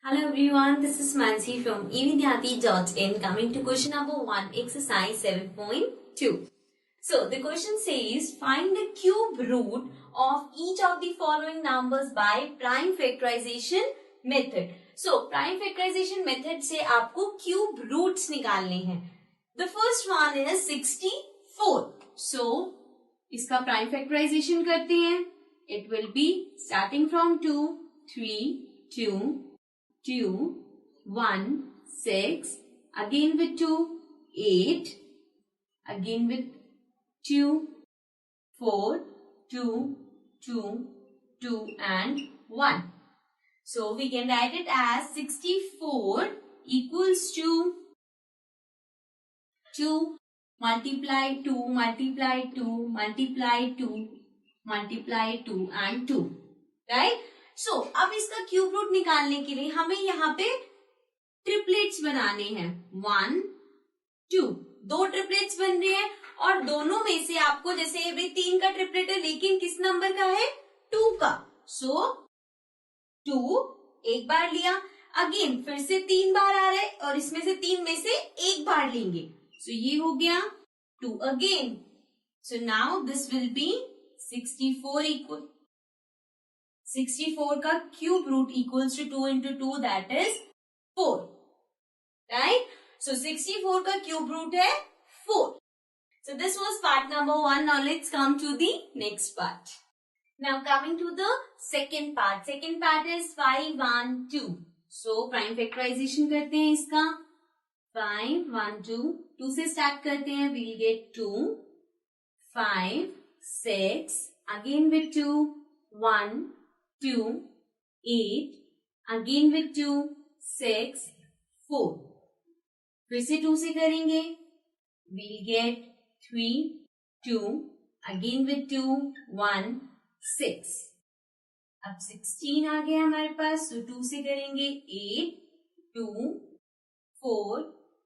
Hello everyone, this is Mansi from evidyati.in coming to question number 1, exercise 7.2. So the question says, find the cube root of each of the following numbers by prime factorization method. So prime factorization method से आपको cube roots निकालने हैं. The first one is 64. So इसका prime factorization करते हैं. It will be starting from 2, 3, 2, 2, 1, 6, again with 2, 8, again with 2, 4, 2, 2, 2 and 1. So we can write it as 64 equals to 2 multiply 2 multiply 2 multiply 2 multiply 2 and 2. Right? So, अब इसका cube root निकालने के लिए हमें यहाँ पे ट्रिपलेट्स बनाने हैं 1, 2. 2 ट्रिपलेट्स बन रहे हैं और दोनों में से आपको जैसे ये 3 का ट्रिपलेट है लेकिन किस नंबर का है 2 का. सो 2 एक बार लिया, अगेन फिर से 3 बार आ रहा है और इसमें से 3 में से एक बार लेंगे. सो ये हो गया 2 again. So now this will be 64 equal 64 का cube root equals to 2 into 2 that is 4. Right? So 64 का क्यूब रूट है 4. So this was part number 1. Now let's come to the next part. Now coming to the second part. Second part is 5, 1, 2. So prime factorization करते हैं इसका. 5, 1, 2. 2 से start करते हैं. We'll get 2, 5, 6. Again with 2, 1, 2, 8, again with 2, 6, 4. फिर से 2 से करेंगे. We'll get 3, 2, again with 2, 1, 6. अब 16 आ गया हमारे पास, तो 2 से करेंगे 8, 2, 4,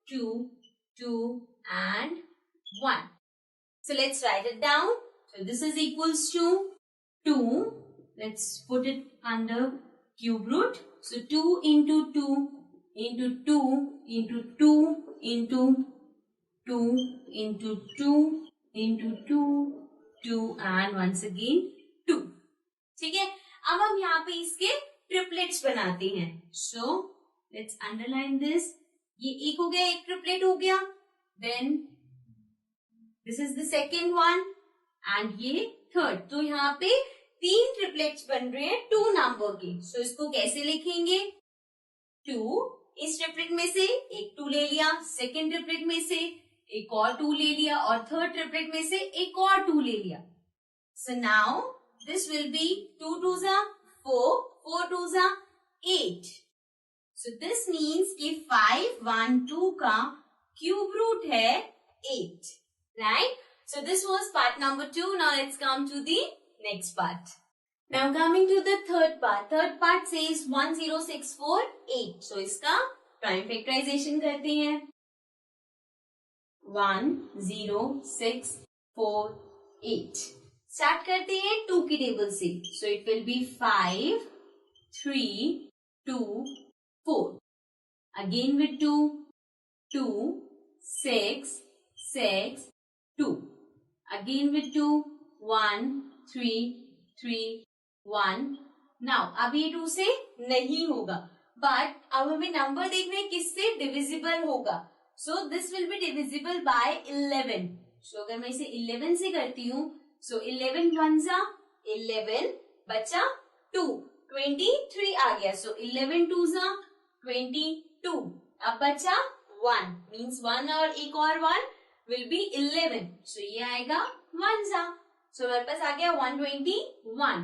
2, 2 and 1. So let's write it down. So this is equals to 2. Let's put it under cube root. So 2 into 2 into 2 into 2 into 2 into 2 into 2, 2 and once again 2. ठीक है, अब हम यहाँ पे इसके ट्रिपलेट्स बनाते हैं. So let's underline this. ये एक हो गया, एक ट्रिपलेट हो गया. Then this is the second one and ये थर्ड. तो यहाँ पे 3 ट्रिपलेट्स बन रहे हैं 2 नंबर के. सो इसको कैसे लिखेंगे? 2 इस ट्रिपलेट में से एक 2 ले लिया, सेकेंड ट्रिपलेट में से एक और 2 ले लिया और थर्ड ट्रिपलेट में से एक और 2 ले लिया. So now this will be 2 2s 4, 4 2s 8. So this means कि 5, 1, 2 का क्यूब रूट है 8. Right? So this was part number 2. Now let's come to the next part. Now coming to the third part. Third part says 10648. So इसका prime factorization करते हैं. 10648. Start करते हैं 2 की table से. So it will be 5, 3, 2, 4. Again with 2, 2, 6, 6, 2. Again with 2, 1, 3, 3, 1. Now अब ये 2 से नहीं होगा, बट अब हमें नंबर देखना है किससे डिविजिबल होगा. So this will be divisible by 11. सो अगर मैं इसे 11 से करती हूँ, सो 11 1s 11 बचा 2, 23 आ गया. सो 11 2s 22. अब बचा 1, मीन्स 1 और एक और 1 विल बी 11. सो ये आएगा 1s. So मेरे पास आ गया 121.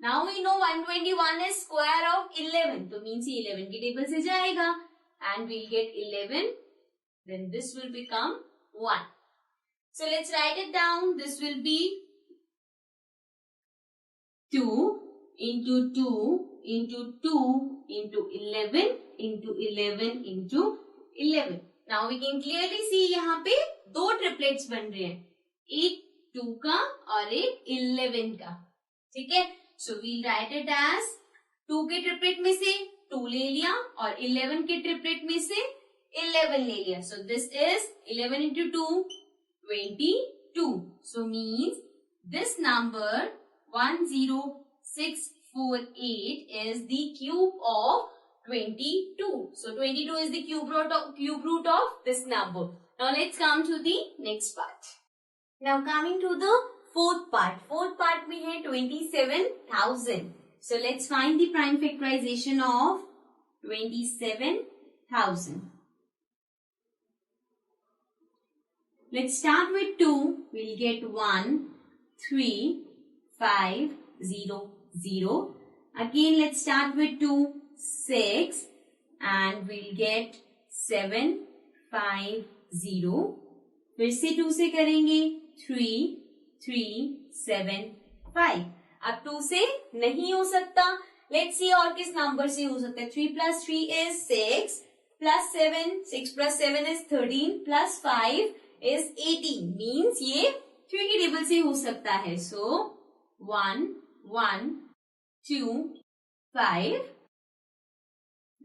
Now we know 121 is square of 11. तो means 11 की टेबल से जाएगा and we'll get 11. Then this will become 1. So let's write it down. This will be 2 into 2 into 2 into 11 into 11 into 11. Now we can clearly see यहाँ पे 2 triplets बन रहे हैं. एक 2 का और एक 11 का. ठीक है, so we'll write it as 2 के ट्रिपलेट में से 2 ले लिया और 11 के ट्रिपलेट में से 11 ले लिया. So this is 11 into 2, 22. So means this number 10648 is the cube of 22. So 22 is the cube root of this number. Now let's come to the next part. Now coming to the fourth part. Fourth part में है 27,000. So let's find the prime factorization of 27,000. Let's start with 2. We'll get 1, 3, 5, 0, 0. Again let's start with 2, 6. And we'll get 7, 5, 0. फिर से 2 से करेंगे 3, 3, 7, 5. अब 2 से नहीं हो सकता. Let's see और किस नंबर से हो सकता है. 3 plus 3 is 6 plus 7. 6 plus 7 is 13 plus 5 is 18. Means ये 3 के टेबल से हो सकता है. So 1, 1, 2, 5.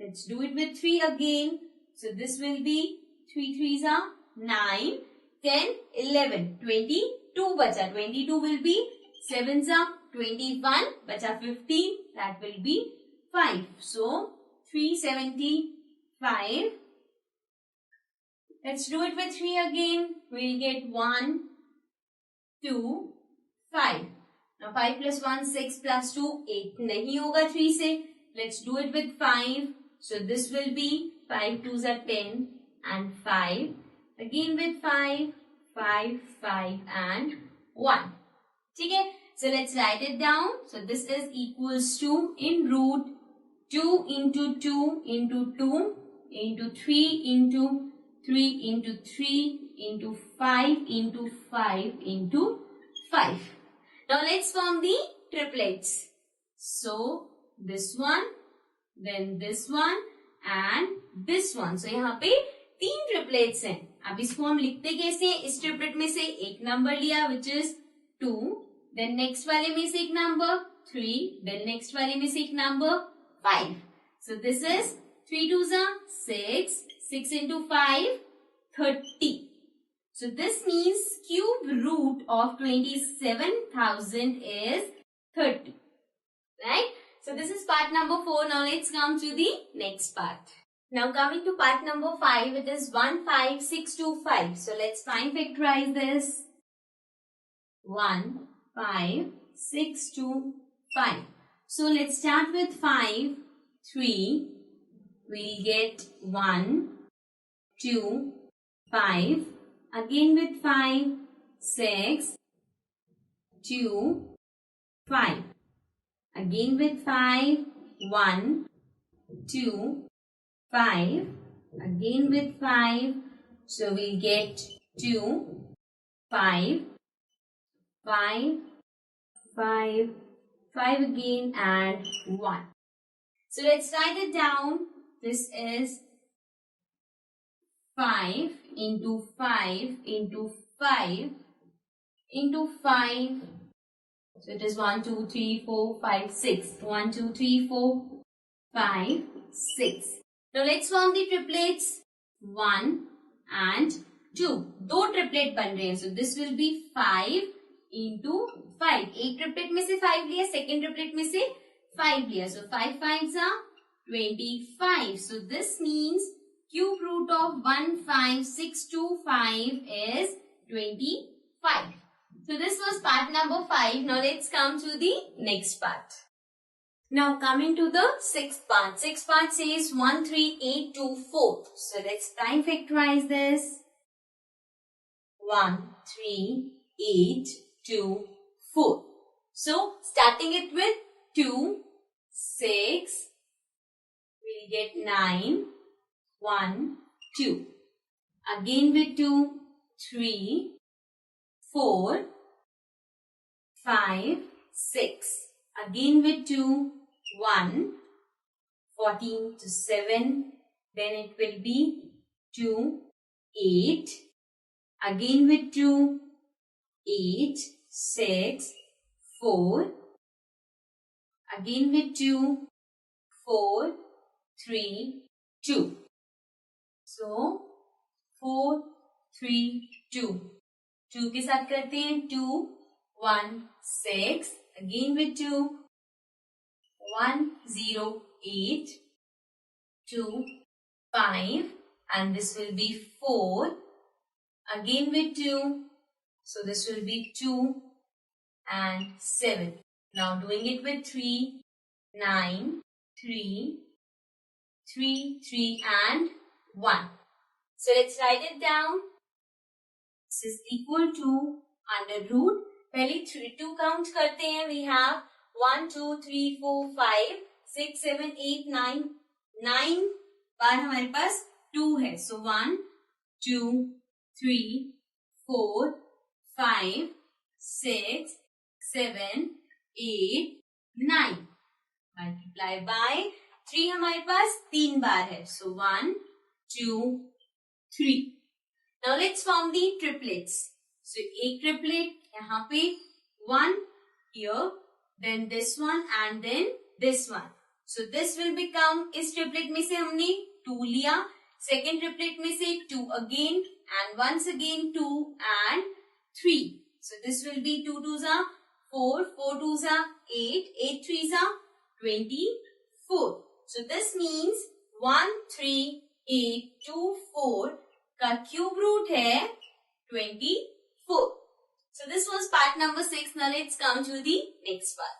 Let's do it with 3 again. So this will be 3 3s are 9, 10, 11, 22 बचा. 22 will be 7s are 21 बचा 15. That will be 5. So 375. Let's do it with 3 again. We'll get 1, 2, 5. Now 5 plus 1, 6 plus 2, 8. नहीं होगा 3 से. Let's do it with 5. So this will be 5 2s are 10 and 5. Again with 5, 5, 5 and 1. ठीक है? So let's write it down. So this is equals to in root 2 into 2 into 2 into 3 into 3 into 3 into 5 into 5 into 5. Now let's form the triplets. So this one, then this one and this one. So यहाँ पे 3 triplets हैं. अब इसको हम लिखते कैसे हैं? इस ट्रिपलेट में से एक नंबर लिया which is 2. Then next वाले में से एक नंबर 3. Then next वाले में से एक number 5. So this is 3 2s are 6. 6 into 5, 30. So this means cube root of 27,000 is 30. Right? So this is part number 4. Now let's come to the next part. Now coming to part number 5, it is 15625. So let's find factorize this. 15625. So let's start with 5, 3. We'll get 1, 2, 5. Again with 5, 6, 2, 5. Again with 5, 1, 2, 5. Again with 5. So we'll get 2, 5, 5, 5, 5 again and 1. So let's write it down. This is 5 into 5 into 5 into 5. So it is 1, 2, 3, 4, 5, 6. 1, 2, 3, 4, 5, 6. Now let's form the triplets 1 and 2. दो triplet बन रहे हैं. So this will be 5 into 5. एक triplet में से 5 लिया, second triplet में से 5 लिया. So 5 5s are 25. So this means cube root of 15625 is 25. So this was part number 5. Now let's come to the next part. Now coming to the sixth part. Sixth part says 13824. So let's prime factorize this. 13824. So starting it with 2, 6, we'll get 9, 1, 2. Again with 2, 3, 4, 5, 6. Again with 2, 1, 14 to 7. Then it will be 2, 8. Again with 2, 8, 6, 4. Again with 2, 4, 3, 2. So 4, 3, 2. 2 के साथ करते हैं 2, 1, 6. Again with 2. 1, 0, 8. 2, 5. And this will be 4. Again with 2. So this will be 2 and 7. Now doing it with 3, 9, 3, 3, 3 and 1. So let's write it down. This is equal to under root. पहले 2 count करते हैं. We have 1, 2, 3, 4, 5, 6, 7, 8, 9. 9 बार हमारे पास 2 है. So 1, 2, 3, 4, 5, 6, 7, 8, 9. Multiply by 3 हमारे पास 3 बार है. So 1, 2, 3. Now let's form the triplets. So एक triplet यहाँ पे 1 here, then this one and then this one. So this will become, इस triplet में से हमने 2 लिया, second triplet में से 2 again and once again 2 and 3. So this will be 2 2s are 4, 4 2s are 8, 8 3s are 24. So this means 1, 3, 8, 2, 4 का cube root है 24. So this was part number 6. Now let's come to the next part.